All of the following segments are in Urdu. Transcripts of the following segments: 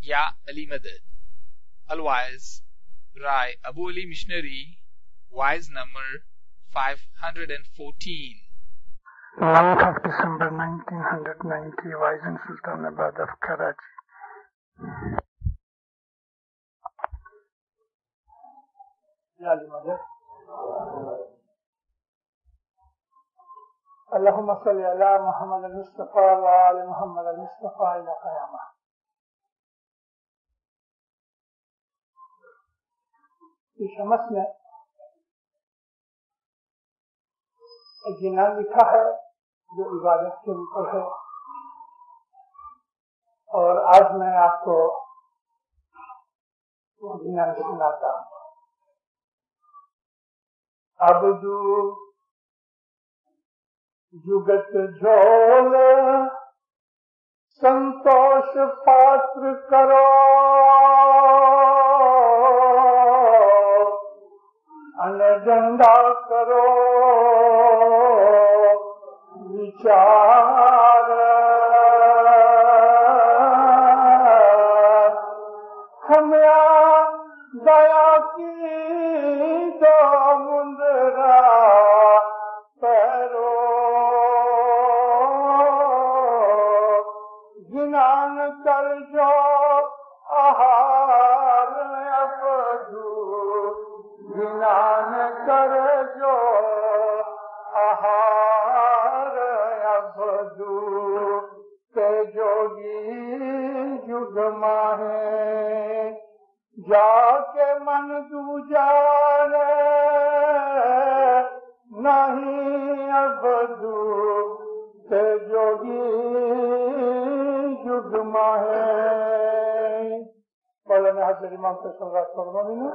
Ya Ali Madad. Otherwise, Rai Abu Ali Missionary, wise number 514. 9th of December 1990, wise in Sultanabad of Karachi. Ya Ali Madad. اللهم صل على محمد المصطفى وعلى محمد المصطفى إلى قيامة. في شمس میں ایک جنان لکھا ہے جو عبادت کے اوپر ہے، اور آج میں آپ کو وہ جنان سناتا ہوں. عبدو جگت جھول سنتوش پاتر کرو، ان جنڈا کرو وچار، ہمیا دیا کی دو مندرا پیرو، جنان کر جو آہار عبدو، جنان کر جو آہار عبدو، تے جوگی جگ ماہیں جا کے من دوجارے نہیں عبدو، تے جوگی جگ ماہیں. مولانا حضرت امام سے سلوات فرمائیں.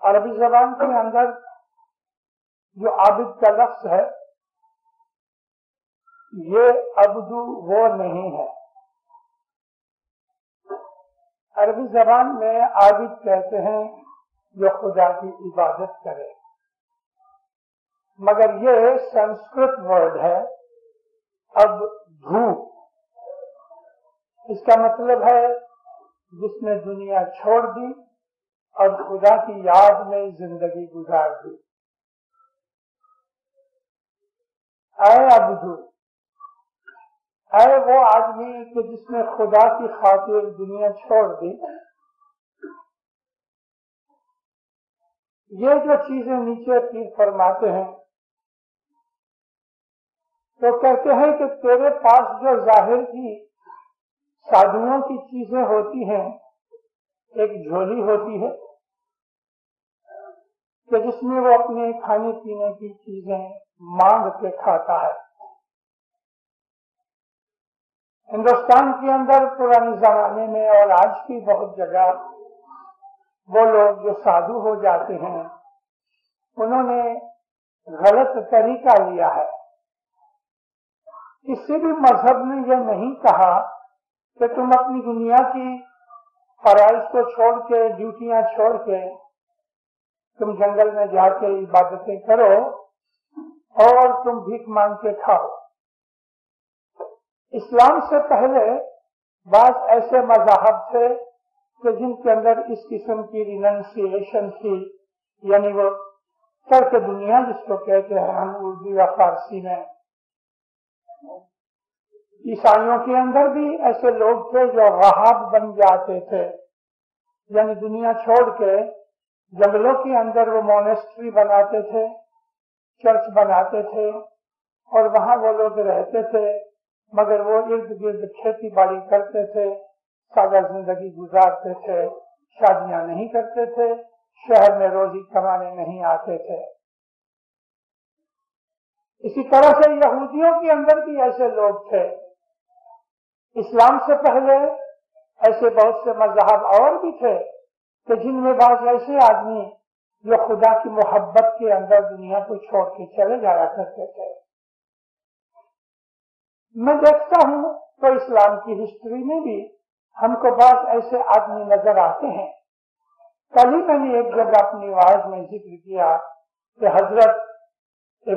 عربی زبان کے اندر جو عابد کا لفظ ہے، یہ عبدو وہ نہیں ہے. عربی زبان میں عابد کہتے ہیں جو خدا کی عبادت کرے، مگر یہ سنسکرت ورڈ ہے عبدو. اس کا مطلب ہے جس نے دنیا چھوڑ دی اور خدا کی یاد میں زندگی گزار دی. اے عبدو، اے وہ آدمی کہ جس نے خدا کی خاطر دنیا چھوڑ دی. یہ جو چیزیں نیچے پیر فرماتے ہیں تو کہتے ہیں کہ تیرے پاس جو ظاہر کی سادھوؤں کی چیزیں ہوتی ہیں، ایک جھولی ہوتی ہے کہ جس میں وہ اپنے کھانے پینے کی چیزیں مانگ کے کھاتا ہے. ہندوستان کے اندر پرانے زمانے میں اور آج کی بہت جگہ وہ لوگ جو سادھو ہو جاتے ہیں انہوں نے غلط طریقہ لیا ہے. کسی بھی مذہب نے یہ نہیں کہا کہ تم اپنی دنیا کی فرائض کو چھوڑ کے، ڈیوٹیاں چھوڑ کے تم جنگل میں جا کے عبادتیں کرو اور تم بھیک مانگ کے کھاؤ. اسلام سے پہلے بعض ایسے مذاہب تھے کہ جن کے اندر اس قسم کی ریننسیشن تھی، یعنی وہ ترک دنیا جس کو کہتے ہیں ہم اردو یا فارسی میں. عیسائیوں کے اندر بھی ایسے لوگ تھے جو راہب بن جاتے تھے، یعنی دنیا چھوڑ کے جنگلوں کے اندر وہ مونسٹری بناتے تھے، چرچ بناتے تھے اور وہاں وہ لوگ رہتے تھے، مگر وہ ارد گرد کھیتی باڑی کرتے تھے، سادہ زندگی گزارتے تھے، شادیاں نہیں کرتے تھے، شہر میں روزی کمانے نہیں آتے تھے. اسی طرح سے یہودیوں کے اندر بھی ایسے لوگ تھے. اسلام سے پہلے ایسے بہت سے مذاہب اور بھی تھے کہ جن میں بعض ایسے آدمی جو خدا کی محبت کے اندر دنیا کو چھوڑ کے چلے جایا کرتے تھے. میں دیکھتا ہوں تو اسلام کی ہسٹری میں بھی ہم کو بعض ایسے آدمی نظر آتے ہیں. کل ہی میں نے ایک جگہ اپنی آواز میں ذکر کیا کہ حضرت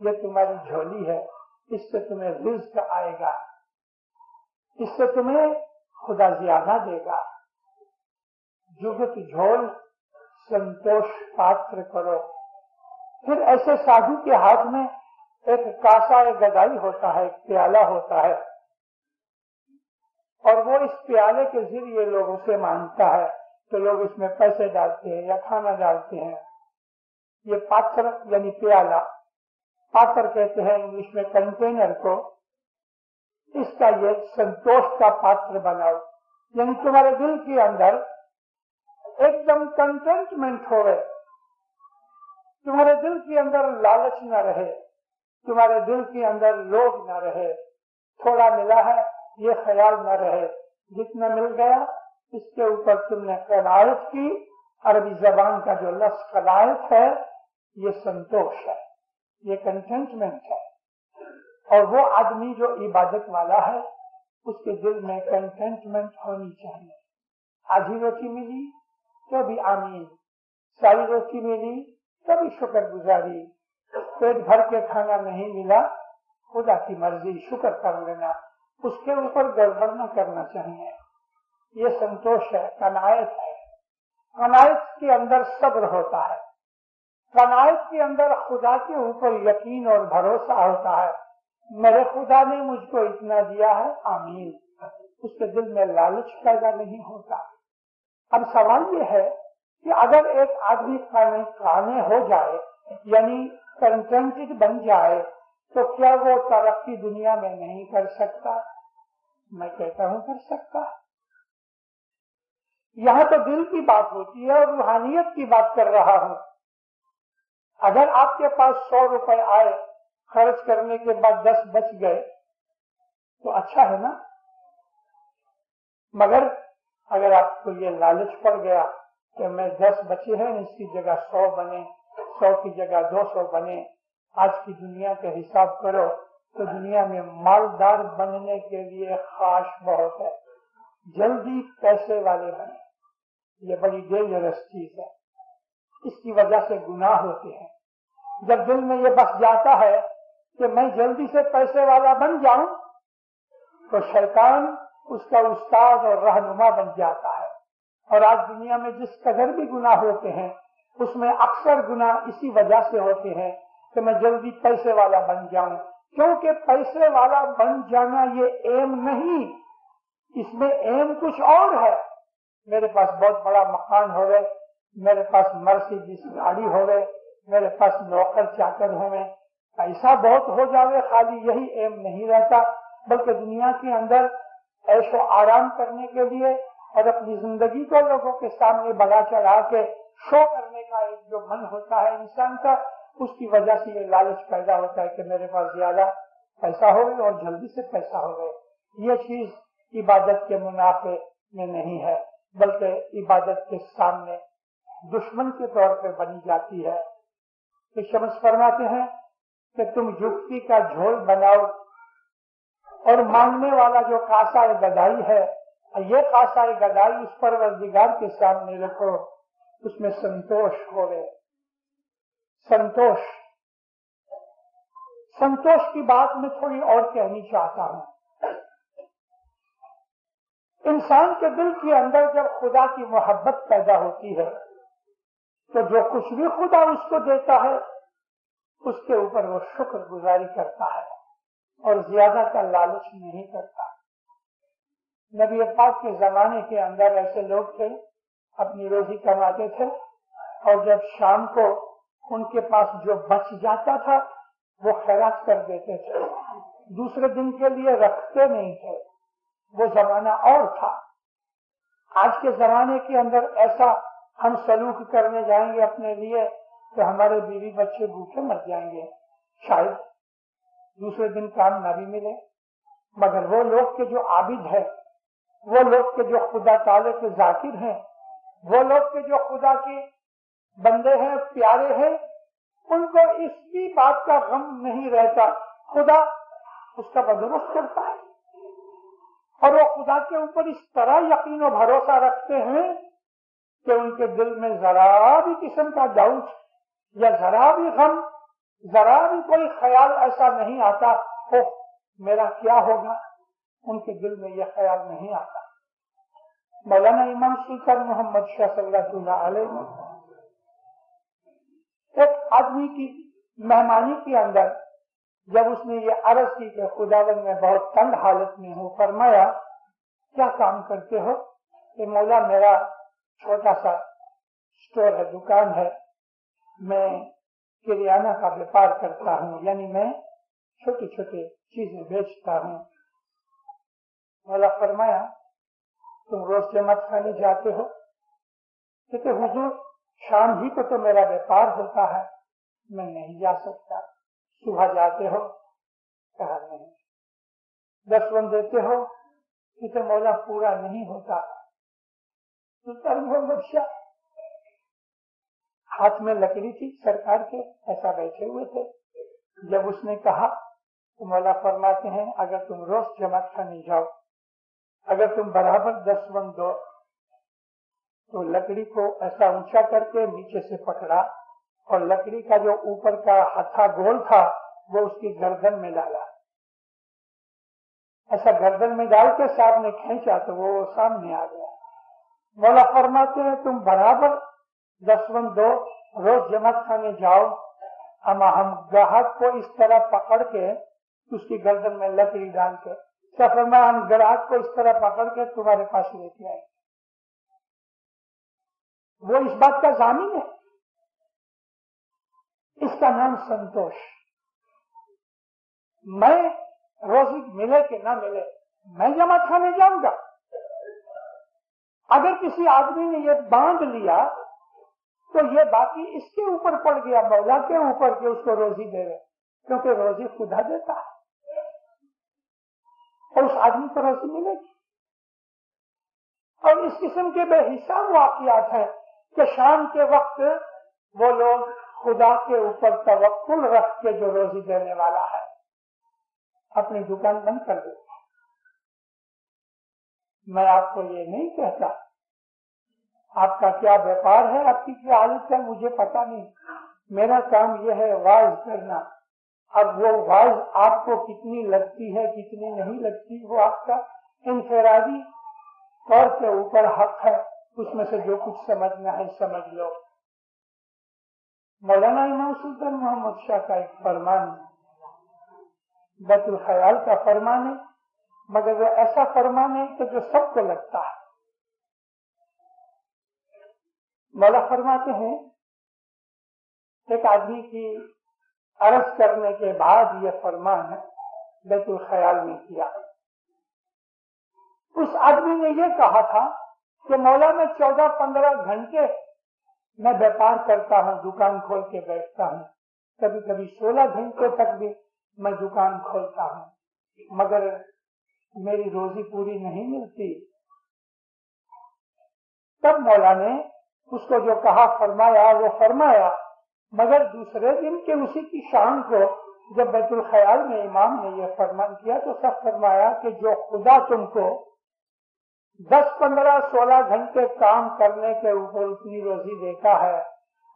یہ تمہاری جھولی ہے، اس سے تمہیں رزق آئے گا، اس سے تمہیں خدا زیادہ دے گا۔ جگت جھول سنتوش پاتر کرو۔ پھر ایسے سادھو کے ہاتھ میں ایک کاسا گدائی ہوتا ہے، ایک پیالہ ہوتا ہے، اور وہ اس پیالے کے ذریعے لوگوں سے مانگتا ہے تو لوگ اس میں پیسے ڈالتے ہیں یا کھانا ڈالتے ہیں۔ یہ پاتر یعنی پیالہ، پاتر کہتے ہیں انگلش میں کنٹینر کو، اس کا یہ سنتوش کا پاتر بناؤ، یعنی تمہارے دل کے اندر ایک دم کنٹینٹمنٹ ہو گئے، تمہارے دل کے اندر لالچ نہ رہے، تمہارے دل کے اندر لوگ نہ رہے، تھوڑا ملا ہے یہ خیال نہ رہے، جتنا مل گیا اس کے اوپر تم نے قناعت کی۔ عربی زبان کا جو لفظ قناعت ہے یہ سنتوش ہے، یہ کنٹینٹمنٹ ہے۔ اور وہ آدمی جو عبادت والا ہے اس کے دل میں کنٹینٹمنٹ ہونی چاہیے۔ آدھی روٹی ملی تو بھی آمین، ساری روٹی ملی تو بھی شکر گزاری، پیٹ بھر کے کھانا نہیں ملا خدا کی مرضی، شکر کر لینا، اس کے اوپر گڑبڑ نہ کرنا چاہیے۔ یہ سنتوش ہے، قناعت ہے۔ قناعت کے اندر صبر ہوتا ہے، قناعت کے اندر خدا کے اوپر یقین اور بھروسہ ہوتا ہے، میرے خدا نے مجھ کو اتنا دیا ہے، آمین۔ اس کے دل میں لالچ پیدا نہیں ہوتا۔ اب سوال یہ ہے کہ اگر ایک آدمی قانے ہو جائے یعنی کنٹینٹڈ بن جائے تو کیا وہ ترقی دنیا میں نہیں کر سکتا؟ میں کہتا ہوں کر سکتا۔ یہاں تو دل کی بات ہوتی ہے اور روحانیت کی بات کر رہا ہوں۔ اگر آپ کے پاس 100 روپے آئے، خرچ کرنے کے بعد 10 بچ گئے تو اچھا ہے نا، مگر اگر آپ کو یہ لالچ پڑ گیا کہ میں 10 بچے ہیں اس کی جگہ 100 بنے، 100 کی جگہ 200 بنے، آج کی دنیا کا حساب کرو تو دنیا میں مالدار بننے کے لیے خواہش بہت ہے، جلدی پیسے والے بنے، یہ بڑی ڈینجرس چیز ہے۔ اس کی وجہ سے گناہ ہوتے ہیں۔ جب دل میں یہ بس جاتا ہے کہ میں جلدی سے پیسے والا بن جاؤں تو شیطان اس کا استاد اور رہنما بن جاتا ہے۔ اور آج دنیا میں جس قدر بھی گناہ ہوتے ہیں اس میں اکثر گناہ اسی وجہ سے ہوتے ہیں کہ میں جلدی پیسے والا بن جاؤں، کیونکہ پیسے والا بن جانا یہ ایم نہیں، اس میں ایم کچھ اور ہے۔ میرے پاس بہت بڑا مکان ہو گئے، میرے پاس مرسیڈیز گاڑی ہو گئے، میرے پاس نوکر چاکر ہو گئے، پیسہ بہت ہو جاوے، خالی یہی ایم نہیں رہتا، بلکہ دنیا کے اندر عیش و آرام کرنے کے لیے اور اپنی زندگی کو لوگوں کے سامنے بڑا چڑھا کے شو کرنے کا ایک جو من ہوتا ہے انسان کا، اس کی وجہ سے یہ لالچ پیدا ہوتا ہے کہ میرے پاس زیادہ پیسہ ہو گئے اور جلدی سے پیسہ ہو گئے۔ یہ چیز عبادت کے منافع میں نہیں ہے، بلکہ عبادت کے سامنے دشمن کے طور پہ بنی جاتی ہے۔ کہ شمس فرماتے ہیں کہ تم جفتی کا جھول بناؤ اور مانگنے والا جو کاسا گدائی ہے، یہ کاسا گدائی اس پروردگار کے سامنے رکھو، اس میں سنتوش ہوئے۔ سنتوش کی بات میں تھوڑی اور کہنی چاہتا ہوں۔ انسان کے دل کے اندر جب خدا کی محبت پیدا ہوتی ہے تو جو کچھ بھی خدا اس کو دیتا ہے اس کے اوپر وہ شکر گزاری کرتا ہے اور زیادہ کا لالچ نہیں کرتا۔ نبی پاک کے زمانے کے اندر ایسے لوگ تھے، اپنی روزی کماتے تھے اور جب شام کو ان کے پاس جو بچ جاتا تھا وہ خیرات کر دیتے تھے، دوسرے دن کے لیے رکھتے نہیں تھے۔ وہ زمانہ اور تھا۔ آج کے زمانے کے اندر ایسا ہم سلوک کرنے جائیں گے اپنے لیے کہ ہمارے بیوی بچے بھوکے مر جائیں گے، شاید دوسرے دن کام نہ بھی ملے۔ مگر وہ لوگ کے جو عابد ہیں، وہ لوگ کے جو خدا تعالی کے ذاکر ہیں، وہ لوگ کے جو خدا کے بندے ہیں، پیارے ہیں، ان کو اس بھی بات کا غم نہیں رہتا، خدا اس کا بندوبست کرتا ہے۔ اور وہ خدا کے اوپر اس طرح یقین و بھروسہ رکھتے ہیں کہ ان کے دل میں ذرا بھی قسم کا ڈاؤٹ یا ذرا بھی غم ذرا بھی کوئی خیال ایسا نہیں آتا اوہ میرا کیا ہوگا، ان کے دل میں یہ خیال نہیں آتا۔ مولانا امام سلطان محمد شاہ صلی اللہ علیہ وسلم ایک آدمی کی مہمانی کے اندر جب اس نے یہ عرض کی کہ خداوند میں بہت تنگ حالت میں ہوں، فرمایا کیا کام کرتے ہو؟ کہ مولا میرا چھوٹا سا اسٹور ہے، دکان ہے، میں کریانہ کا بیپار کرتا ہوں، یعنی میں چھوٹی چھوٹی چیزیں بیچتا ہوں۔ مولا فرمایا تم روز جماعت خانے جاتے ہو؟ کہتے حضور شام ہی کو تو میرا بیپار ہوتا ہے، میں نہیں جا سکتا۔ صبح جاتے ہو؟ کہا نہیں۔ 10 ون دیتے ہو؟ کہتے مولا پورا نہیں ہوتا۔ سلطان محمد شاہ ہاتھ میں لکڑی تھی سرکار کے، ایسا بیٹھے ہوئے تھے۔ جب اس نے کہا تو مولا فرماتے ہیں اگر تم روز جماعت خانے جاؤ، اگر تم برابر 10 ون دو تو لکڑی کو ایسا اونچا کر کے نیچے سے پکڑا اور لکڑی کا جو اوپر کا ہتھا گول تھا وہ اس کی گردن میں ڈالا، ایسا گردن میں ڈال کے صاحب نے کھینچا تو وہ سامنے آ گیا۔ مولا فرماتے ہیں تم برابر 10 ون دو، روز جماعت خانے جاؤ، اما ہم گاہک کو اس طرح پکڑ کے اس کی گردن میں لکڑی ڈال کے سفر میں ہم گراہک کو اس طرح پکڑ کے تمہارے پاس لے کے آئے، وہ اس بات کا ضامن ہے۔ اس کا نام سنتوش۔ میں روزی ملے کہ نہ ملے میں جماعت خانے جاؤں گا۔ اگر کسی آدمی نے یہ باندھ لیا تو یہ باقی اس کے اوپر پڑ گیا، مولا کے اوپر کہ اس کو روزی دے رہے، کیونکہ روزی خدا دیتا ہے اور اس آدمی کو روزی ملے گی۔ اور اس قسم کے بے حساب واقعات ہیں کہ شام کے وقت وہ لوگ خدا کے اوپر توکل رکھ کے جو روزی دینے والا ہے اپنی دکان بند کر دیتا۔ میں آپ کو یہ نہیں کہتا آپ کا کیا بیپار ہے، آپ کی کیا حالت ہے، مجھے پتا نہیں، میرا کام یہ ہے واعظ کرنا۔ اب وہ واعظ آپ کو کتنی لگتی ہے کتنی نہیں لگتی وہ آپ کا انفرادی طور کے اوپر حق ہے، اس میں سے جو کچھ سمجھنا ہے سمجھ لو۔ مولانا امام سلطان محمد شاہ کا ایک فرمان بیت الخیال کا فرمان ہے، مگر وہ ایسا فرمان ہے کہ جو سب کو لگتا ہے۔ مولا فرماتے ہیں ایک آدمی کی عرض کرنے کے بعد یہ فرمان بیت الخیال میں کیا۔ اس آدمی نے یہ کہا تھا کہ مولا میں 14-15 گھنٹے میں بیپار کرتا ہوں، دکان کھول کے بیٹھتا ہوں، کبھی کبھی 16 گھنٹے تک بھی میں دکان کھولتا ہوں، مگر میری روزی پوری نہیں ملتی۔ تب مولا نے اس کو جو کہا فرمایا وہ فرمایا، مگر دوسرے دن کے اسی کی شام کو جب بیت الخیال میں امام نے یہ فرمان کیا تو سب فرمایا کہ جو خدا تم کو 10-15-16 گھنٹے کام کرنے کے اوپر اتنی روزی دیتا ہے،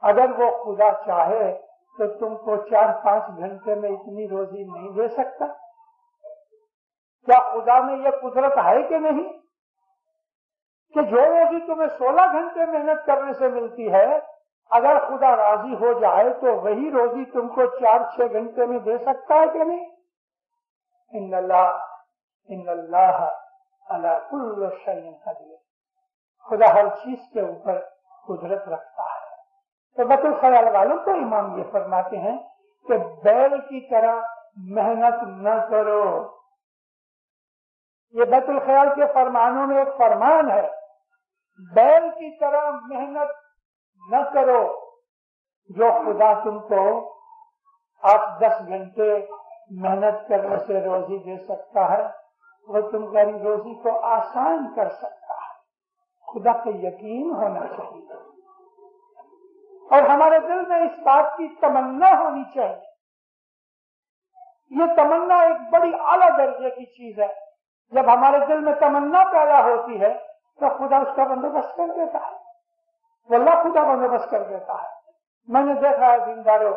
اگر وہ خدا چاہے تو تم کو 4-5 گھنٹے میں اتنی روزی نہیں دے سکتا؟ کیا خدا میں یہ قدرت ہے کہ نہیں کہ جو روزی تمہیں 16 گھنٹے محنت کرنے سے ملتی ہے اگر خدا راضی ہو جائے تو وہی روزی تم کو 4-6 گھنٹے میں دے سکتا ہے کہ نہیں؟ ان اللہ علی کل شیء قدیر، خدا ہر چیز کے اوپر قدرت رکھتا ہے۔ تو بیت الخیال والوں کو امام یہ فرماتے ہیں کہ بیل کی طرح محنت نہ کرو۔ یہ بیت الخیال کے فرمانوں میں ایک فرمان ہے، بیل کی طرح محنت نہ کرو۔ جو خدا تم کو 8-10 گھنٹے محنت کرنے سے روزی دے سکتا ہے وہ تمہاری روزی کو آسان کر سکتا ہے۔ خدا پہ یقین ہونا چاہیے اور ہمارے دل میں اس بات کی تمنا ہونی چاہیے۔ یہ تمنا ایک بڑی اعلیٰ درجے کی چیز ہے۔ جب ہمارے دل میں تمنا پیدا ہوتی ہے تو خدا اس کا بندوبست کر دیتا ہے، واللہ خدا بندوبست کر دیتا ہے۔ میں نے دیکھا ہے دینداروں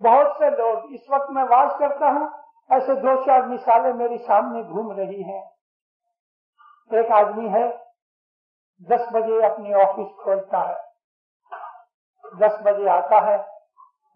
بہت سے لوگ اس وقت میں واز کرتا ہوں، ایسے 2-4 مثالیں میری سامنے گھوم رہی ہیں۔ ایک آدمی ہے 10 بجے اپنی آفس کھولتا ہے، 10 بجے آتا ہے،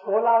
16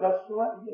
10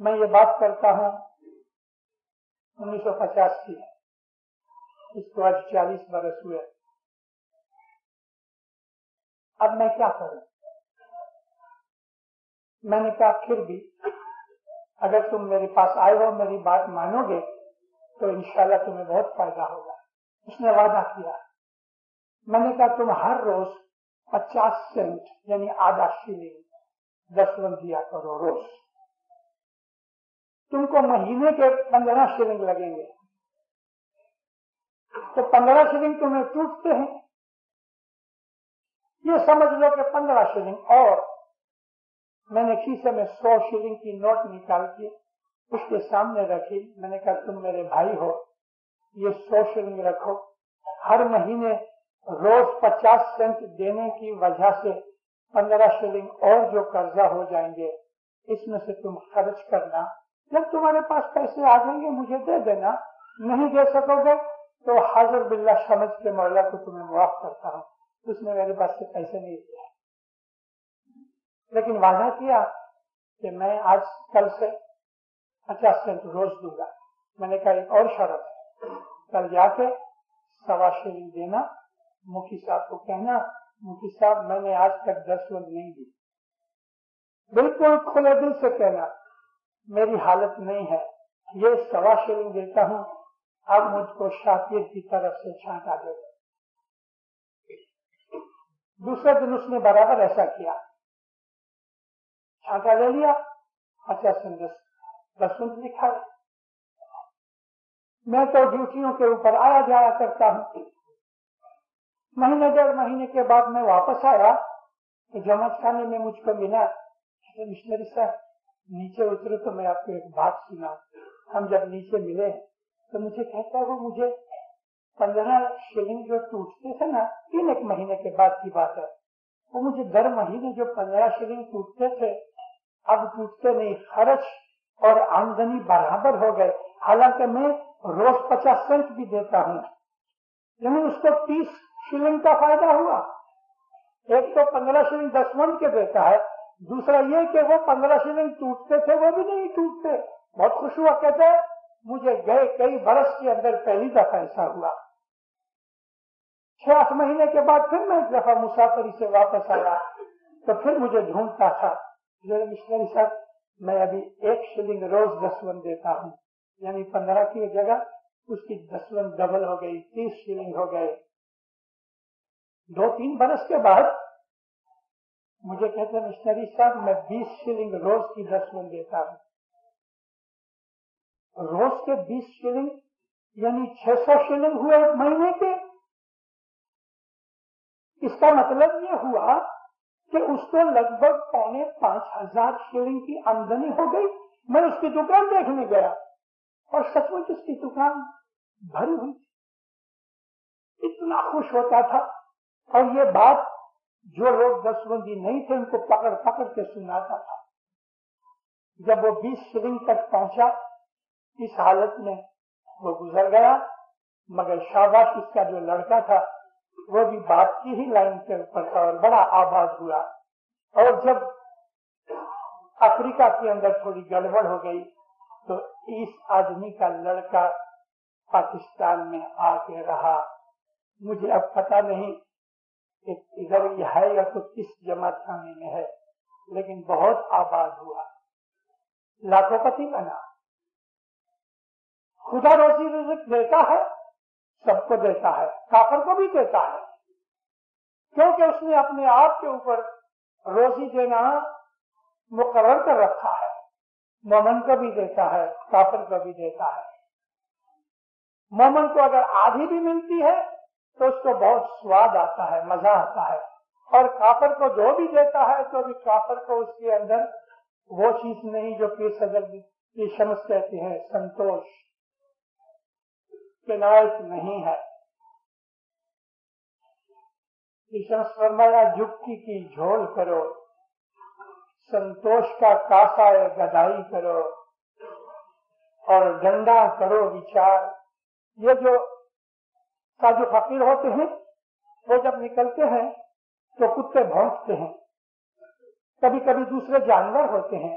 میں یہ بات کرتا ہوں 1950 کی، اس کو آج 40 برس ہوئے. اب میں کیا کروں؟ میں نے کہا پھر بھی اگر تم میرے پاس آئے ہو، میری بات مانو گے تو انشاءاللہ تمہیں بہت فائدہ ہوگا. اس نے وعدہ کیا. میں نے کہا تم ہر روز 50 سینٹ یعنی آدھا شیلنگ دسوند دیا کرو روز. تم کو مہینے کے 15 شیلنگ لگیں گے، تو 15 شیلنگ تمہیں ٹوٹتے ہیں. یہ سمجھ لو کہ 15 شیلنگ. اور میں نے کھیسے میں 100 شیلنگ کی نوٹ نکال کے اس کے سامنے رکھی. میں نے کہا تم میرے بھائی ہو، یہ 100 شیلنگ رکھو. ہر مہینے روز 50 سینٹ دینے کی وجہ سے 15 شیلنگ اور جو قرضہ ہو جائیں گے اس میں سے تم خرچ کرنا. جب تمہارے پاس پیسے آ جائیں گے مجھے دے دینا. نہیں دے سکو گے تو حاضر باللہ سمجھ کے مولا کو تمہیں معاف کرتا ہوں. اس نے میرے پاس سے پیسے نہیں دیے، لیکن وعدہ کیا کہ میں آج کل سے 50 سینٹ روز دوں گا. میں نے کہا ایک اور شرط ہے، کل جا کے 1.25 شیلنگ دینا. مفتی صاحب کو کہنا مفتی صاحب میں نے آج تک 10 نہیں دی. بالکل کھلے دل سے کہنا میری حالت نہیں ہے، یہ 1.25 شیلنگ دیتا ہوں، اب مجھ کو شاکر کی طرف سے چھانٹا دے گا. دوسرے دن اس نے برابر ایسا کیا، چھانٹا لے لیا، 50 سینٹ 10 لکھا. میں تو ڈیوٹیوں کے اوپر آیا جایا کرتا ہوں. مہینے 1.5 مہینے کے بعد میں واپس آیا تو جماعت خانے میں مجھ کو ملا. مشنری صاحب نیچے اترے تو میں آپ کو ایک بات سنا. ہم جب نیچے ملے تو مجھے کہتا ہے وہ مجھے 15 شیلنگ جو ٹوٹتے تھے نا، 1 مہینے کے بعد کی بات ہے، وہ مجھے در مہینے جو 15 شیلنگ ٹوٹتے تھے اب ٹوٹتے نہیں. خرچ اور آمدنی برابر ہو گئے. حالانکہ میں روز 50 سینٹ بھی دیتا ہوں، یعنی اس کو 30 شیلنگ کا فائدہ ہوا. ایک تو 15 شیلنگ 10 کے دیتا ہے، دوسرا یہ کہ وہ 15 شیلنگ ٹوٹتے تھے وہ بھی نہیں ٹوٹتے. بہت خوش ہوا. کہتا ہے مجھے گئے کئی برس کے اندر پہلی دفعہ ایسا ہوا. 6-8 مہینے کے بعد پھر میں ایک دفعہ مسافری سے واپس آیا تو پھر مجھے ڈھونڈتا تھا. مشنری صاحب میں ابھی 1 شیلنگ روز 10 دیتا ہوں، یعنی 15 کی جگہ اس کی 10 ڈبل ہو گئی، 30 شیلنگ ہو گئے. 2-3 برس کے بعد مجھے کہتے ہیں مشنری صاحب میں 20 شیلنگ روز کی 10 دیتا ہوں. روز کے 20 شیلنگ یعنی 600 شیلنگ ہوئے مہینے کے. اس کا مطلب یہ ہوا کہ اس کو لگ بھگ 4,500 شیلنگ کی آمدنی ہو گئی. میں اس کی دکان دیکھنے گیا اور سچ مچ اس کی دکان بھری ہوئی تھی. اتنا خوش ہوتا تھا. اور یہ بات جو لوگ 10 نہیں تھے ان کو پکڑ پکڑ کے سناتا تھا. جب وہ 20 شیلنگ تک پہنچا اس حالت میں وہ گزر گیا. مگر شاباش اس کا جو لڑکا تھا وہ بھی بات کی ہی لائن کے اوپر تھا اور بڑا آباد ہوا. اور جب افریقہ کے اندر تھوڑی گڑبڑ ہو گئی تو اس آدمی کا لڑکا پاکستان میں آ کے رہا. مجھے اب پتا نہیں کہ ادھر یہ ہے یا تو کس جماعت خانے میں ہے، لیکن بہت آباد ہوا، لاکھوں پتی بنا. خدا روزی رزق دیتا ہے، سب کو دیتا ہے، کافر کو بھی دیتا ہے، کیونکہ اس نے اپنے آپ کے اوپر روزی دینا مقرر کر رکھا ہے. مومن کو بھی دیتا ہے، کافر کو بھی دیتا ہے. مومن کو اگر آدھی بھی ملتی ہے تو اس کو بہت سواد آتا ہے، مزہ آتا ہے، اور کافر کو جو بھی دیتا ہے تو بھی کافر کو اس کے اندر وہ چیز نہیں جو پیر صدر کی شمس کہتے ہیں سنتوش، کنایت نہیں ہے. شمس فرمایا جھکی کی جھول کرو، سنتوش کا کاسا گدائی کرو اور ڈنڈا کرو وچار. یہ جو ساجو فقیر ہوتے ہیں وہ جب نکلتے ہیں تو کتے بھونکتے ہیں، کبھی کبھی دوسرے جانور ہوتے ہیں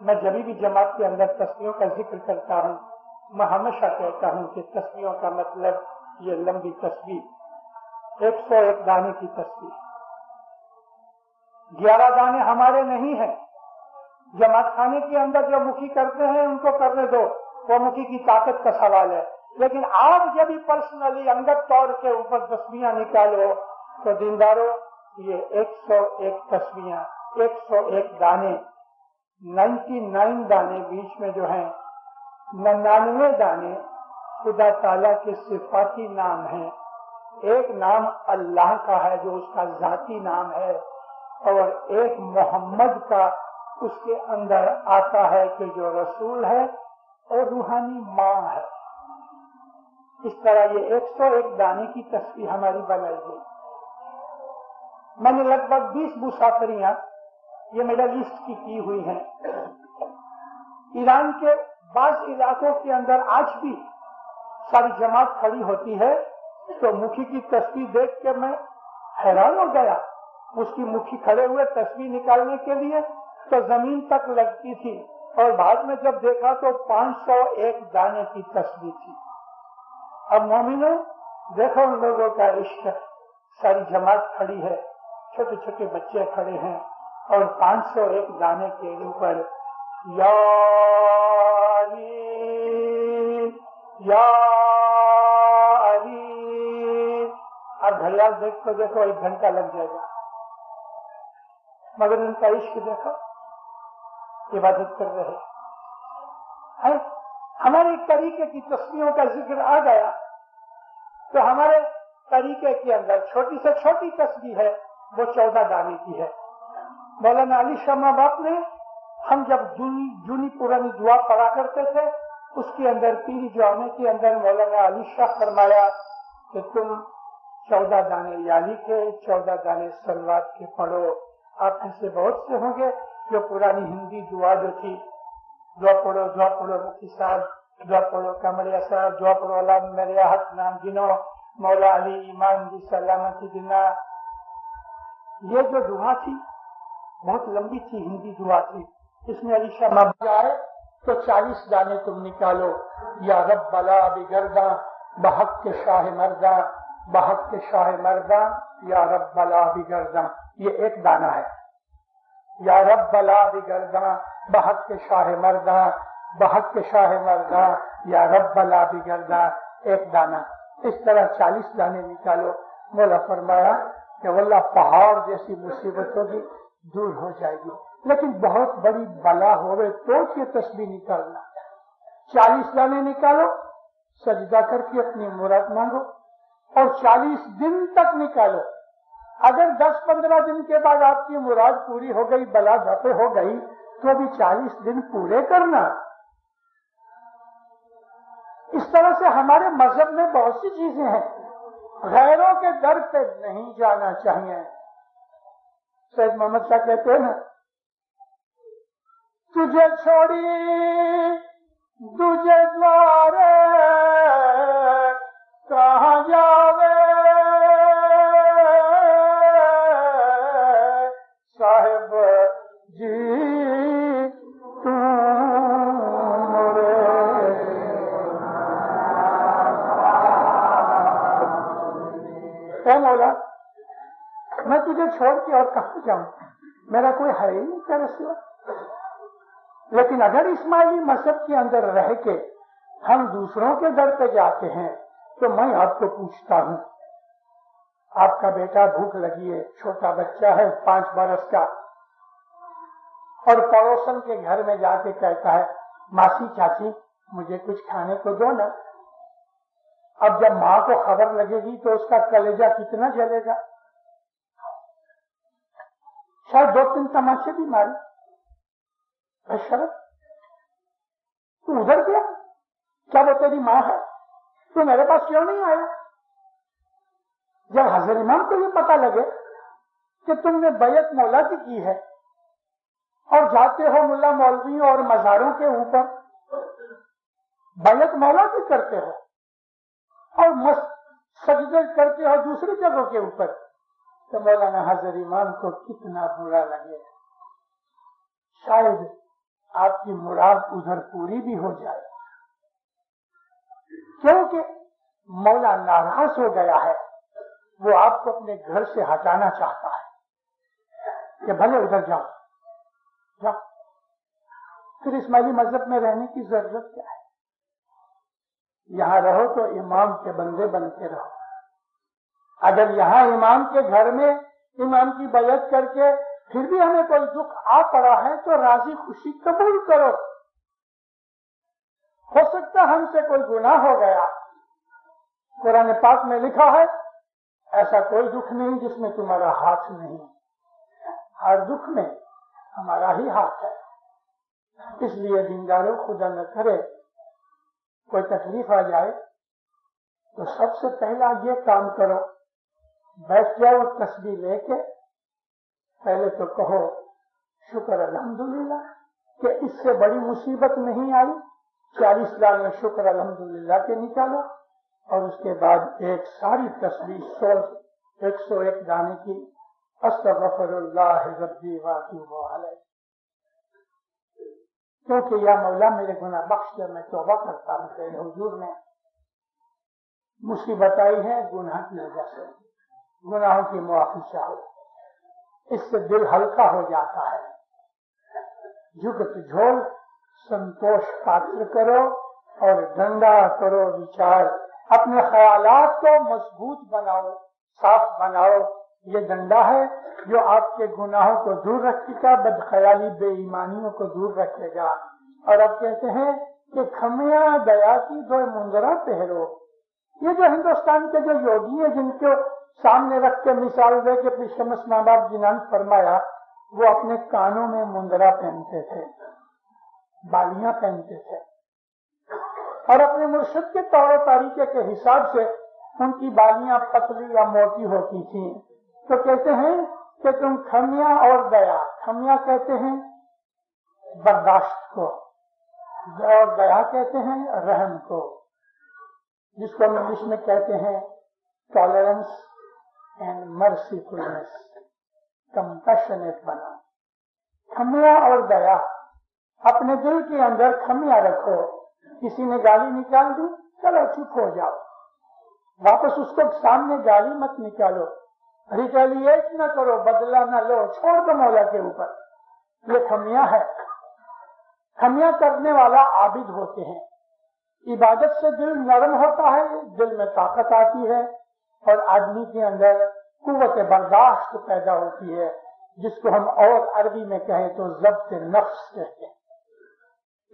میں جب بھی جماعت کے اندر تسبیحوں کا ذکر کرتا ہوں میں ہمیشہ کہتا ہوں کہ تسبیحوں کا مطلب یہ لمبی تسبیح 101 دانے کی تسبیح 11 دانے ہمارے نہیں ہیں. جماعت خانے کے اندر جو مکھی کرتے ہیں ان کو کرنے دو, وہ مکھی کی طاقت کا سوال ہے. لیکن آپ جب پرسنلی انگت طور کے اوپر تسبیحاں نکالو تو دیندارو یہ 101 تسبیحاں 101 دانے 99 دانے بیچ میں جو ہیں 99 دانے خدا تعالیٰ کے صفاتی نام ہیں. ایک نام اللہ کا ہے جو اس کا ذاتی نام ہے, اور ایک محمد کا اس کے اندر آتا ہے کہ جو رسول ہے اور روحانی ماں ہے. اس طرح یہ 101 دانے کی تسبیح ہماری بنائی گئی. میں نے لگ بھگ 20 مسافریاں یہ مڈل ایسٹ کی ہوئی ہیں. ایران کے بعض علاقوں کے اندر آج بھی ساری جماعت کھڑی ہوتی ہے تو مکھی کی تسبیح دیکھ کے میں حیران ہو گیا. اس کی مکھی کھڑے ہوئے تسبیح نکالنے کے لیے تو زمین تک لگتی تھی, اور بعد میں جب دیکھا تو 501 دانے کی تسبیح تھی. اب مومنوں دیکھو ان لوگوں کا عشق, ساری جماعت کھڑی ہے, چھوٹے چھوٹے بچے کھڑے ہیں, اور 501 دانے کے اوپر یا علی یا علی. اب گھڑیال دیکھو 1 گھنٹہ لگ جائے گا, مگر ان کا عشق دیکھو, عبادت کر رہے ہیں. ہمارے طریقے کی تسبیحوں کا ذکر آ گیا تو ہمارے طریقے کے اندر چھوٹی سے چھوٹی تسبیح ہے وہ 14 دانے کی ہے. مولانا علی شاہ ماں باپ نے ہم جب جونی پرانی دعا پڑھا کرتے تھے اس کے اندر پیری جامع کے اندر مولانا علی شاہ فرمایا کہ تم 14 دانے یالی کے 14 دانے سلوات کے پڑھو. آپ ایسے بہت سے ہوں گے جو پرانی ہندی دعا جو تھی, دعا پڑھو مفتی صاحب, دعا پڑھو کمریا صاحب, دعا پڑھو اللہ میرے حق نام گنو, مولا علی ایمان دی سلامتی دینا. یہ جو دعا تھی بہت لمبی تھی, ہندی دعا تھی. اس میں علی شاہ ماں جائے تو 40 دانے تم نکالو. یا رب بلا بگرداں بحق کے شاہ مرداں, بحق کے شاہ مرداں یا رب بلا بگرداں. یہ 1 دانہ ہے. یا رب بلا بگرداں بحق کے شاہ مرداں, بحق کے شاہ مرداں یا رب بلا بگرداں. 1 دانہ. اس طرح 40 دانے نکالو. مولا فرمایا کہ واللہ پہاڑ جیسی مصیبتوں کی دور ہو جائے گی, لیکن بہت بڑی بلا ہوئے تو یہ تسبیح نکالنا. 40 دانے نکالو, سجدہ کر کے اپنی مراد مانگو, اور 40 دن تک نکالو. اگر 10-15 دن کے بعد آپ کی مراد پوری ہو گئی, بلا دفع ہو گئی, تو ابھی 40 دن پورے کرنا. اس طرح سے ہمارے مذہب میں بہت سی چیزیں ہیں. غیروں کے در پہ نہیں جانا چاہیے. سید محمد شاہ کہتے ہیں نا, تجھے چھوڑی تجھے دوارے کہاں جاوے صاحب جی اے مولا میں تجھے چھوڑ کے اور کہاں جاؤں, میرا کوئی ہے ہی نہیں تیرے سوا. لیکن اگر اسماعیلی مذہب کے اندر رہ کے ہم دوسروں کے در پہ جاتے ہیں تو میں آپ کو پوچھتا ہوں, آپ کا بیٹا بھوک لگی ہے, چھوٹا بچہ ہے 5 برس کا, اور پڑوسن کے گھر میں جا کے کہتا ہے ماسی چاچی مجھے کچھ کھانے کو دو نا. اب جب ماں کو خبر لگے گی تو اس کا کلیجہ کتنا جلے گا, شاید 2-3 تماچے بھی مارے. شرط تو ادھر گیا, کیا وہ تیری ماں ہے, تو میرے پاس کیوں نہیں آیا؟ جب حضرت امام کو یہ پتا لگے کہ تم نے بیعت مولا کی ہے اور جاتے ہو ملا مولوی اور مزاروں کے اوپر بیعت مولا کی کرتے ہو اور سجدے کرتے ہو دوسری جگہوں کے اوپر, تو مولانا حضرت امام کو کتنا برا لگے. شاید آپ کی مراد ادھر پوری بھی ہو جائے، کیونکہ مولا ناراض ہو گیا ہے، وہ آپ کو اپنے گھر سے ہٹانا چاہتا ہے کہ بھلے ادھر جاؤ جاؤ، پھر اسماعیلی مذہب میں رہنے کی ضرورت کیا ہے؟ یہاں رہو تو امام کے بندے بن کے رہو۔ اگر یہاں امام کے گھر میں امام کی بیعت کر کے پھر بھی ہمیں کوئی دکھ آ پڑا ہے تو راضی خوشی قبول کرو، ہو سکتا ہم سے کوئی گناہ ہو گیا، قرآن پاک میں لکھا ہے ایسا کوئی دکھ نہیں جس میں تمہارا ہاتھ نہیں، ہر دکھ میں ہمارا ہی ہاتھ ہے۔ اس لیے دینداروں، خدا نہ کرے کوئی تکلیف آ جائے تو سب سے پہلا یہ کام کرو، بیٹھ جاؤ تسبیح لے کے، پہلے تو کہو شکر الحمدللہ کہ اس سے بڑی مصیبت نہیں آئی، 40 سال میں شکر الحمدللہ کے نکالو، اور اس کے بعد ایک ساری تسبیح 101 گانے کی، استغفر اللہ ربی واتوب علیہ، کیونکہ یا مولا میرے گناہ بخش دے، میں توبہ کرتا ہوں تیرے حضور میں، مصیبت آئی ہے گناہ کی وجہ سے، گناہوں کی معافی چاہو، اس سے دل ہلکا ہو جاتا ہے۔ جھگت جھول سنتوش پاتر کرو اور ڈنڈا کرو وچار، اپنے خیالات کو مضبوط بناؤ، صاف بناؤ، یہ ڈنڈا ہے جو آپ کے گناہوں کو دور رکھے گا، بدخیالی بے ایمانیوں کو دور رکھے گا۔ اور اب کہتے ہیں کہ کھمیاں دیا کی دو منظرہ پہرو، یہ جو ہندوستان کے جو یوگی ہیں جن کو سامنے رکھ کے مثال دے کے پھر شمس ماں باپ جی نے فرمایا، وہ اپنے کانوں میں مندرا پہنتے تھے، بالیاں پہنتے تھے، اور اپنے مرشد کے طور و طریقے کے حساب سے ان کی بالیاں پتلی یا موٹی ہوتی تھیں، تو کہتے ہیں کہ تم کھمیاں اور دیا، کھمیاں کہتے ہیں برداشت کو، اور دیا کہتے ہیں رحم کو، جس کو ہم انگلش میں کہتے ہیں ٹالرنس اینڈ مرسیفلنس، کمپیشنیٹ بنا۔ کھمیاں اور دیا، اپنے دل کے اندر کھمیاں رکھو، کسی نے گالی نکال دی چلو چپ ہو جاؤ، واپس اس کو سامنے گالی مت نکالو، ریٹیلیٹ نہ کرو، بدلہ نہ لو، چھوڑ دو مولا کے اوپر، یہ کھمیاں ہے۔ کھمیاں کرنے والا عابد ہوتے ہیں، عبادت سے دل نرم ہوتا ہے، دل میں طاقت آتی ہے اور آدمی کے اندر قوت برداشت پیدا ہوتی ہے، جس کو ہم اور عربی میں کہیں تو ضبط نفس کہتے ہیں۔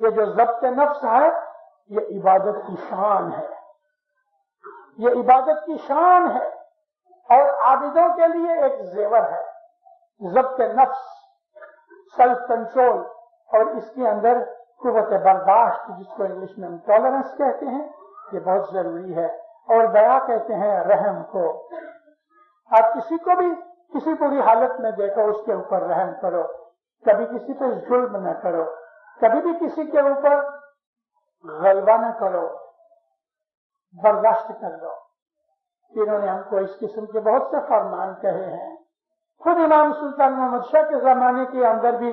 یہ جو ضبط نفس ہے یہ عبادت کی شان ہے، یہ عبادت کی شان ہے، اور عابدوں کے لیے ایک زیور ہے، ضبط نفس، سیلف کنٹرول، اور اس کے اندر قوت برداشت جس کو انگلش میں ٹالرنس کہتے ہیں، یہ بہت ضروری ہے۔ اور دیا کہتے ہیں رحم کو، آپ کسی کو بھی کسی بری حالت میں دیکھو اس کے اوپر رحم کرو، کبھی کسی پہ ظلم نہ کرو، کبھی بھی کسی کے اوپر غلبہ نہ کرو، برداشت کر لو۔ انہوں نے ہم کو اس قسم کے بہت سے فرمان کہے ہیں، خود امام سلطان محمد شاہ کے زمانے کے اندر بھی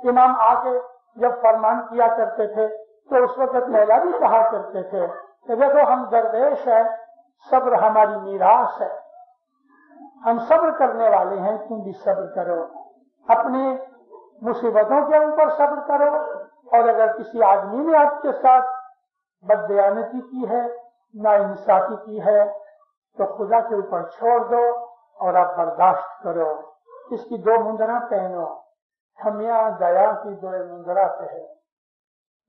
امام آ کے جب فرمان کیا کرتے تھے تو اس وقت مولا بھی کہا کرتے تھے کہ دیکھو ہم درویش ہیں، صبر ہماری میراث ہے، ہم صبر کرنے والے ہیں، تم بھی صبر کرو، اپنی مصیبتوں کے اوپر صبر کرو، اور اگر کسی آدمی نے آپ کے ساتھ بددیانتی کی ہے، ناانصافی کی ہے، تو خدا کے اوپر چھوڑ دو اور آپ برداشت کرو، اس کی دو مندرہ پہنو، کھمیاں دیا کی دو مندرہ پہنو۔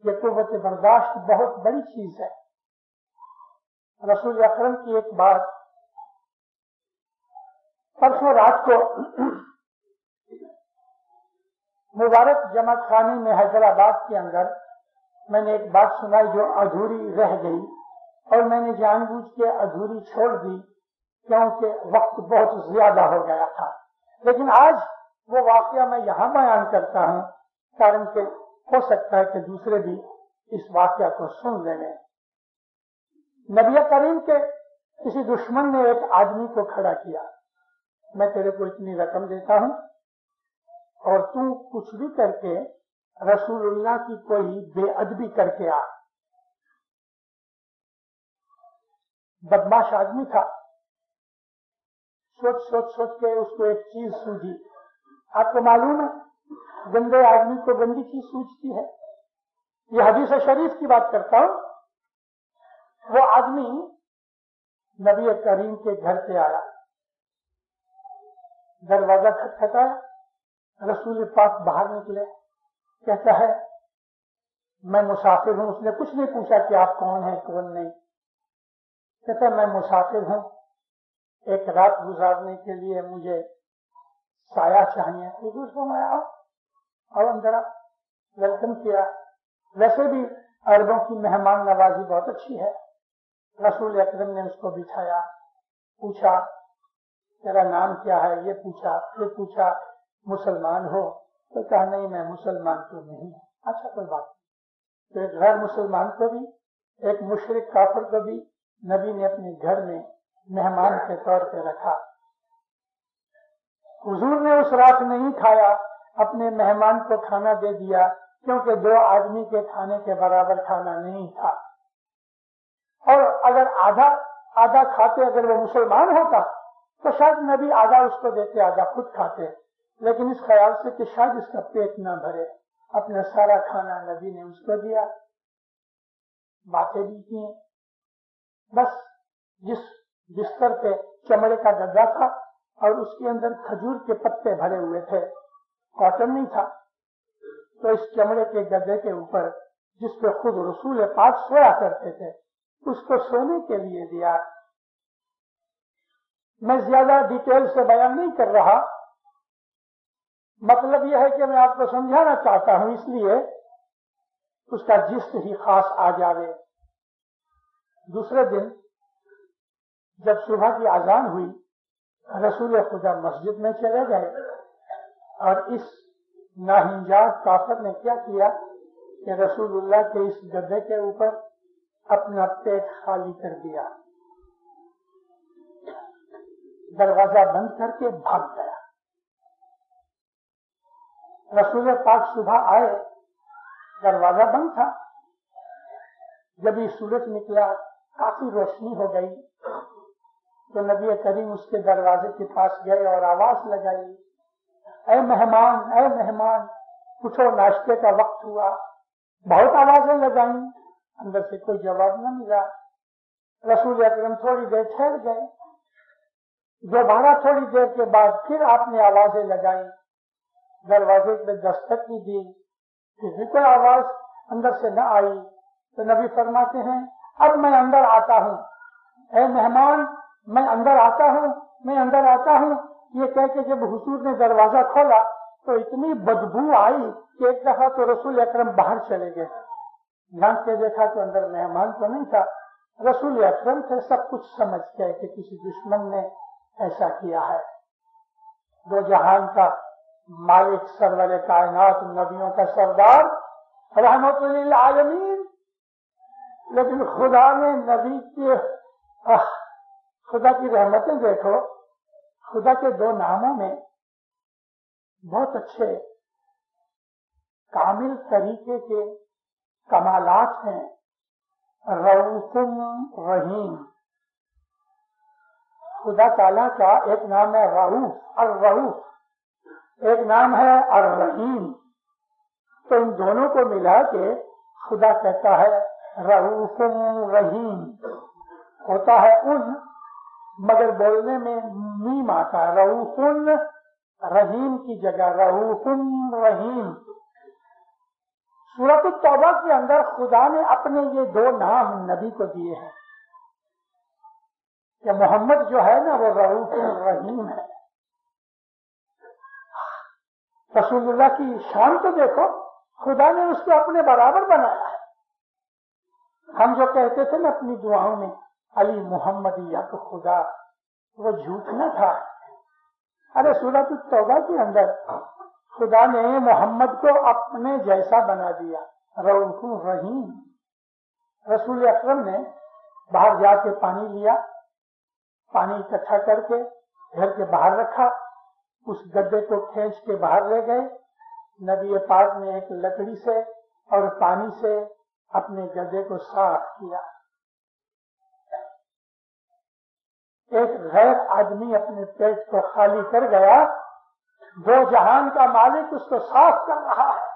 یہ قوت برداشت بہت بڑی چیز ہے۔ رسول اکرم کی ایک بات، پرسوں رات کو مبارک جماعت خانے میں حیدرآباد کے اندر میں نے ایک بات سنائی جو ادھوری رہ گئی، اور میں نے جان بوجھ کے ادھوری چھوڑ دی کیونکہ وقت بہت زیادہ ہو گیا تھا، لیکن آج وہ واقعہ میں یہاں بیان کرتا ہوں، کارن کہ ہو سکتا ہے کہ دوسرے بھی اس واقعہ کو سن لیں۔ نبی کریم کے کسی دشمن نے ایک آدمی کو کھڑا کیا، میں تیرے کو اتنی رقم دیتا ہوں اور تو کچھ بھی کر کے رسول اللہ کی کوئی بے ادبی کر کے آ. بدماش آدمی تھا. سوچ کے اس کو ایک چیز سوجھی. آپ کو معلوم ہے گندے آدمی کو گندی چیز سوچتی ہے. یہ حدیث شریف کی بات کرتا ہوں. وہ آدمی نبی کریم کے گھر پہ آیا, دروازہ کھٹکھٹایا. رسول پاک باہر نکلے. کہتا ہے میں مسافر ہوں. اس نے کچھ نہیں پوچھا کہ آپ کون ہیں کون نہیں. کہتا ہے میں مسافر ہوں, ایک رات گزارنے کے لیے مجھے سایہ چاہیے. حضور فرمایا اور اندر ویلکم کیا. ویسے بھی عربوں کی مہمان نوازی بہت اچھی ہے. رسول اکرم نے اس کو بٹھایا, پوچھا تیرا نام کیا ہے, یہ پوچھا. پھر پوچھا مسلمان ہو؟ تو کہا نہیں میں مسلمان تو نہیں. اچھا کوئی بات نہیں. تو ایک غیر مسلمان کو بھی, ایک مشرک کافر کو بھی نبی نے اپنے گھر میں مہمان کے طور پہ رکھا. حضور نے اس رات نہیں کھایا, اپنے مہمان کو کھانا دے دیا, کیونکہ 2 آدمی کے کھانے کے برابر کھانا نہیں تھا. اور اگر آدھا کھاتے, اگر وہ مسلمان ہوتا تو شاید نبی آدھا اس کو دیتے, آدھا خود کھاتے. لیکن اس خیال سے کہ شاید اس کا پیٹ نہ بھرے, اپنا سارا کھانا نبی نے اس کو دیا. باتیں بھی کی. بس جس بستر پہ چمڑے کا گدا تھا اور اس کے اندر کھجور کے پتے بھرے ہوئے تھے, کاٹن نہیں تھا, تو اس چمڑے کے گدے کے اوپر جس پہ خود رسول پاک سویا کرتے تھے اس کو سونے کے لیے دیا. میں زیادہ ڈیٹیل سے بیان نہیں کر رہا, مطلب یہ ہے کہ میں آپ کو سمجھانا چاہتا ہوں, اس لیے اس کا جست ہی خاص آ جاوے. دوسرے دن جب صبح کی اذان ہوئی, رسول خدا مسجد میں چلے گئے اور اس ناہنجار کافر نے کیا کیا کہ رسول اللہ کے اس گدے کے اوپر اپنا پیٹ خالی کر دیا, دروازہ بند کر کے بھاگ گیا. رسول پاک صبح آئے, دروازہ بند تھا. جب یہ سورج نکلا کافی روشنی ہو گئی تو نبی کریم اس کے دروازے کے پاس گئے اور آواز لگائی, اے مہمان اٹھو, ناشتے کا وقت ہوا. بہت آوازیں لگائیں, اندر سے کوئی جواب نہ ملا. رسول اکرم تھوڑی دیر ٹھہر گئے. دوبارہ تھوڑی دیر کے بعد پھر آپ نے آوازیں لگائیں, دروازے پہ دستک کی دی, پھر بھی کوئی آواز اندر سے نہ آئی. تو نبی فرماتے ہیں اب میں اندر آتا ہوں, اے مہمان میں اندر آتا ہوں. یہ کہہ کے جب حضور نے دروازہ کھولا تو اتنی بدبو آئی کہ ایک دفعہ تو رسول اکرم باہر چلے گئے. جھانک کے دیکھا تو اندر مہمان تو نہیں تھا, رسول اکرم تھے. سب کچھ سمجھ گئے کہ کسی دشمن نے ایسا کیا ہے. 2 جہان کا مالک, سرور کائنات, نبیوں کا سردار, رحمت للعالمین. لیکن خدا نے نبی کی خدا کی رحمتیں دیکھو, خدا کے 2 ناموں میں بہت اچھے کامل طریقے کے کمالات ہیں. رؤوف رحیم, خدا تعالیٰ کا ایک نام ہے رؤوف, الرؤوف, ایک نام ہے الرحیم. تو ان دونوں کو ملا کے خدا کہتا ہے رؤوف رحیم. ہوتا ہے ان, مگر بولنے میں میم آتا ہے. رؤوف رحیم کی جگہ رؤوف رحیم. سورۃ التوبہ کے اندر خدا نے اپنے یہ 2 نام نبی کو دیے ہیں کہ محمد جو ہے نا وہ رؤوف رحیم ہے. رسول اللہ کی شان تو دیکھو, خدا نے اس کو اپنے برابر بنایا ہے. ہم جو کہتے تھے نا اپنی دعاؤں میں علی محمد یا تو خدا, وہ جھوٹ نہ تھا. ارے سورۃ التوبہ کے اندر خدا نے محمد کو اپنے جیسا بنا دیا, رؤوف رحیم. رسول اکرم نے باہر جا کے پانی لیا, پانی اکٹھا کر کے گھر کے باہر رکھا, اس گدے کو کھینچ کے باہر لے گئے, نبی پاک نے ایک لکڑی سے اور پانی سے اپنے گدھے کو صاف کیا. ایک غیر آدمی اپنے پیٹ کو خالی کر گیا، دو جہان کا مالک اس کو صاف کر رہا ہے.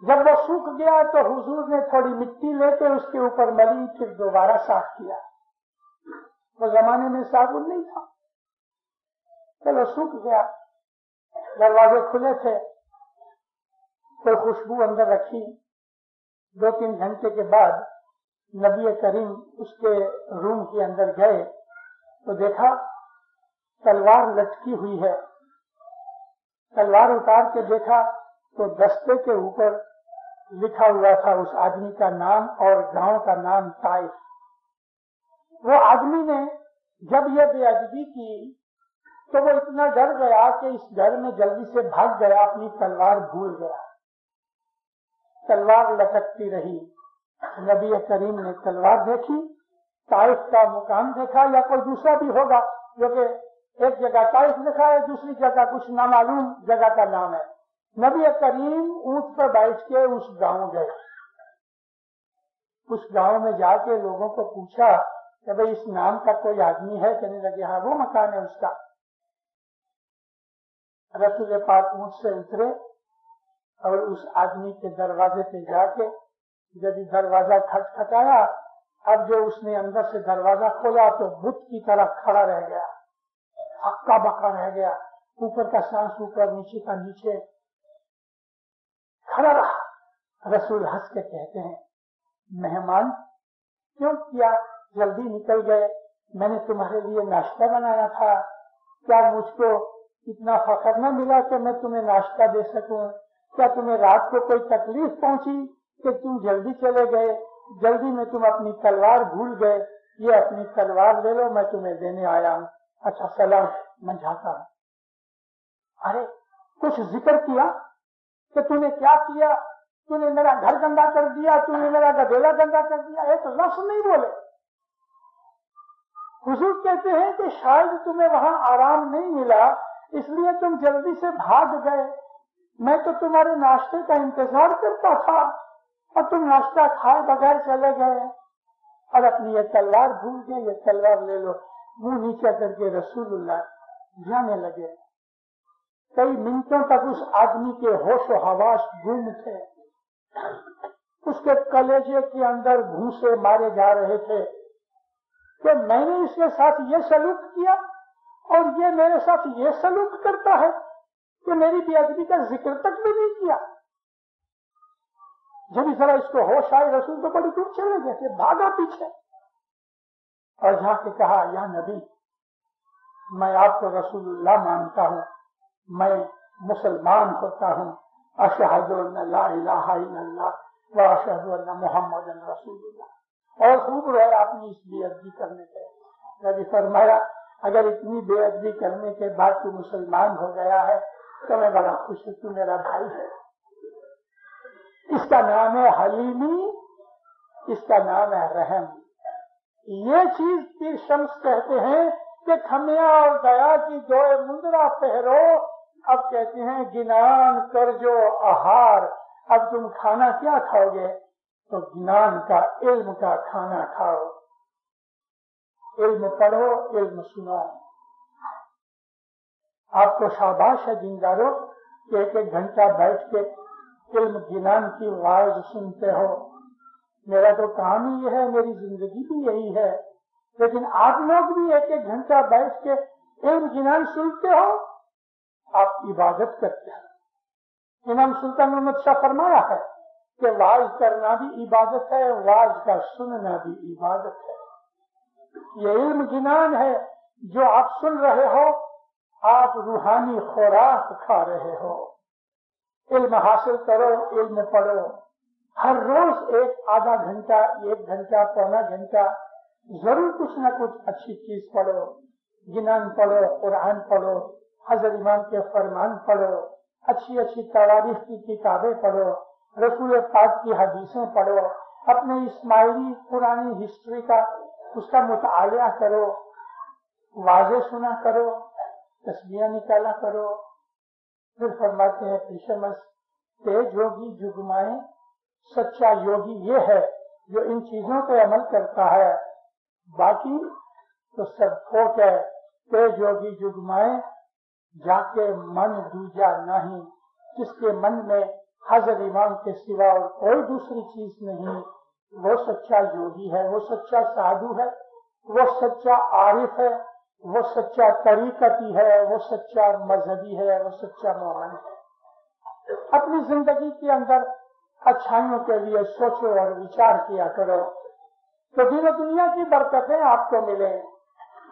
جب وہ سوکھ گیا تو حضور نے تھوڑی مٹی لے کے اس کے اوپر ملی، پھر دوبارہ صاف کیا. وہ زمانے میں صابن نہیں تھا. چلو سوکھ گیا، دروازے کھلے تھے، کوئی خوشبو اندر رکھی. 2-3 گھنٹے کے بعد نبی کریم اس کے روم کے اندر گئے تو دیکھا تلوار لٹکی ہوئی ہے. تلوار اتار کے دیکھا تو دستے کے اوپر لکھا ہوا تھا اس آدمی کا نام اور گاؤں کا نام طائف. وہ آدمی نے جب یہ بے ادبی کی تو وہ اتنا ڈر گیا کہ اس ڈر میں جلدی سے بھاگ گیا، اپنی تلوار بھول گیا. تلوار لٹکتی رہی. نبی کریم نے تلوار دیکھی، طائف کا مقام دیکھا، یا کوئی دوسرا بھی ہوگا، کیونکہ ایک جگہ طائف لکھا ہے، دوسری جگہ کچھ نامعلوم جگہ کا نام ہے. نبی کریم اونٹ پر بیٹھ کے اس گاؤں گئے. اس گاؤں میں جا کے لوگوں کو پوچھا کہ بھئی اس نام کا کوئی آدمی ہے؟ کہنے لگے ہاں وہ مکان ہے اس کا. رسول پاک اونٹ سے اترے اور اس آدمی کے دروازے پہ جا کے جب دروازہ کھٹکھٹایا، اب جو اس نے اندر سے دروازہ کھولا تو بت کی طرح کھڑا رہ گیا، ہکا بکا رہ گیا، اوپر کا سانس اوپر، نیچے کا نیچے کھڑا رہا. رسول ہنس کے کہتے ہیں مہمان کیوں کیا جلدی نکل گئے؟ میں نے تمہارے لیے ناشتہ بنایا تھا، کیا مجھ کو اتنا فخر نہ ملا کہ میں تمہیں ناشتہ دے سکوں؟ کیا تمہیں رات کو کوئی تکلیف پہنچی کہ تم جلدی چلے گئے؟ جلدی میں تم اپنی تلوار بھول گئے، یہ اپنی تلوار لے لو، میں تمہیں دینے آیا ہوں. اچھا سلام، میں جاتا ہوں. ارے کچھ ذکر کیا کہ تو نے کیا کیا؟ تو نے میرا گھر گندا کر دیا، تو نے میرا گدیلا گندا کر دیا، ایک لفظ نہیں بولے. حضور کہتے ہیں کہ شاید تمہیں وہاں آرام نہیں ملا اس لیے تم جلدی سے بھاگ گئے. میں تو تمہارے ناشتے کا انتظار کرتا تھا اور تم ناشتہ کھائے بغیر چلے گئے اور اپنی یہ تلوار بھول گئے. یہ تلوار لے لو. منہ نیچے کر کے رسول اللہ جانے لگے. کئی منٹوں تک اس آدمی کے ہوش و حواس گم تھے. اس کے کلیجے کے اندر گھوسے مارے جا رہے تھے کہ میں نے اس کے ساتھ یہ سلوک کیا اور یہ میرے ساتھ یہ سلوک کرتا ہے کہ میری بے ادبی کا ذکر تک بھی نہیں کیا. جب اس طرح اس کو ہوش آئے رسول تو بڑی دور چلے گئے تھے، بھاگا پیچھے اور جا کے کہا یا نبی میں آپ کو رسول اللہ مانتا ہوں، میں مسلمان ہوتا ہوں، اشہد ان لا الہ الا اللہ و اشہد ان محمد رسول اللہ. اور خوب رہے اپنی اس بے ادبی کرنے کے. نبی فرمایا اگر اتنی بے ادبی کرنے کے بعد تو مسلمان ہو گیا ہے تو میں بڑا خوش ہوں، تو میرا بھائی ہے. اس کا نام ہے حلیمی، اس کا نام ہے رحم. یہ چیز پیر شمس کہتے ہیں کہ کھمیا اور دیا کی دوئے مندرا پہرو. اب کہتے ہیں گنان کر جو آہار. اب تم کھانا کیا کھاؤ گے؟ تو گنان کا علم کا کھانا کھاؤ. علم پڑھو، علم سنو. آپ کو شاباش ہے دیندارو کہ ایک ایک گھنٹہ بیٹھ کے علم گنان کی واعظ سنتے ہو. میرا تو کام ہی یہ ہے، میری زندگی بھی یہی ہے. لیکن آپ لوگ بھی ایک ایک گھنٹہ بیٹھ کے علم گنان سنتے ہو، آپ عبادت کرتے ہیں. امام سلطان محمد شاہ فرمایا ہے کہ واعظ کرنا بھی عبادت ہے، واعظ کا سننا بھی عبادت ہے. یہ علم گنان ہے جو آپ سن رہے ہو، آپ روحانی خوراک کھا رہے ہو. علم حاصل کرو، علم پڑھو. ہر روز ایک آدھا گھنٹہ، 1 گھنٹہ، پونا گھنٹہ ضرور کچھ نہ کچھ اچھی چیز پڑھو. گنان پڑھو، قرآن پڑھو، حضرت امام کے فرمان پڑھو، اچھی اچھی تواریخ کی کتابیں پڑھو، رسول پاک کی حدیثیں پڑھو، اپنے اسماعیلی پرانی ہسٹری کا اس کا مطالعہ کرو، واضح سنا کرو، تسبیح نکالا کرو، پھر فرماتے ہیں پیشمس تیج یوگی جگمائے سچا یوگی یہ ہے جو ان چیزوں پہ عمل کرتا ہے، باقی تو سب کھوٹ ہے۔ تیج یوگی جگمائے جا کے من دوجا نہیں، جس کے من میں حضرت امام کے سوا اور کوئی دوسری چیز نہیں، وہ سچا یوگی ہے، وہ سچا سادھو ہے، وہ سچا عارف ہے، وہ سچا طریقتی ہے، وہ سچا مذہبی ہے، وہ سچا مومن ہے۔ اپنی زندگی کے اندر اچھائیوں کے لیے سوچو اور وچار کیا کرو تو دین و دنیا کی برکتیں آپ کو ملیں،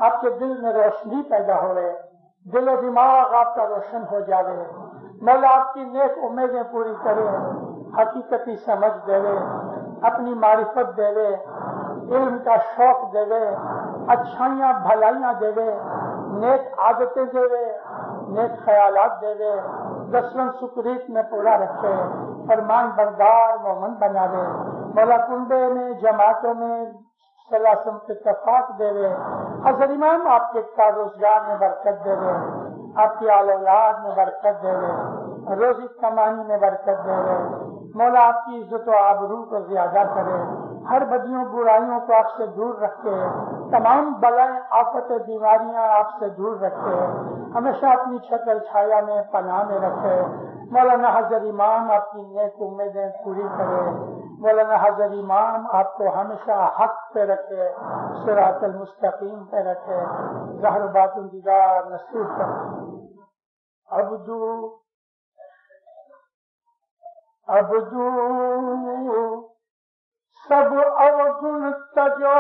آپ کے دل میں روشنی پیدا ہوئے، دل و دماغ آپ کا روشن ہو جائے، مولا آپ کی نیک امیدیں پوری کرے، حقیقتی سمجھ دے، اپنی معرفت دے، علم کا شوق دے، اچھائیاں بھلائیاں دے، نیک عادتیں دے، نیک خیالات دے، دسویں سکریت میں پورا رکھے، فرمان بردار مومن بنا دے، مولا کنبے میں جماعتوں میں سلاسم کے اتفاق دے، حضرت امام آپ کے کاروزگار میں برکت دے، آپ کی آل اولاد میں برکت دے، روزی کمانی میں برکت دے، مولا آپ کی عزت و آبرو کو زیادہ کرے، ہر بدیوں برائیوں کو آپ سے دور رکھے، تمام بلائیں آفت بیماریاں آپ سے دور رکھے، ہمیشہ اپنی چھتر چھایا میں پناہ میں رکھے، مولانا حضرت امام آپ کی نیک امیدیں پوری کرے، مولانا حضرت امام آپ کو ہمیشہ حق پہ رکھے، صراط المستقیم پہ رکھے، ظاہر باطن دیدار نصیب کرے۔ عبدو سب اوگن تجو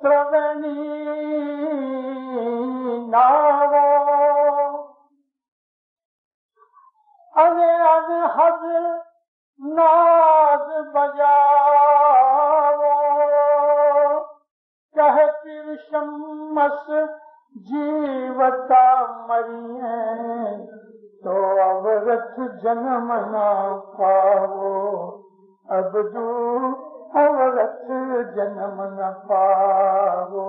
ترونی ناو انے انے حد ناز بجاو کہے پیر شمس جیوتا مریے تو عورت جنم نہ پاو، عبدو عورت جنم نہ پاو۔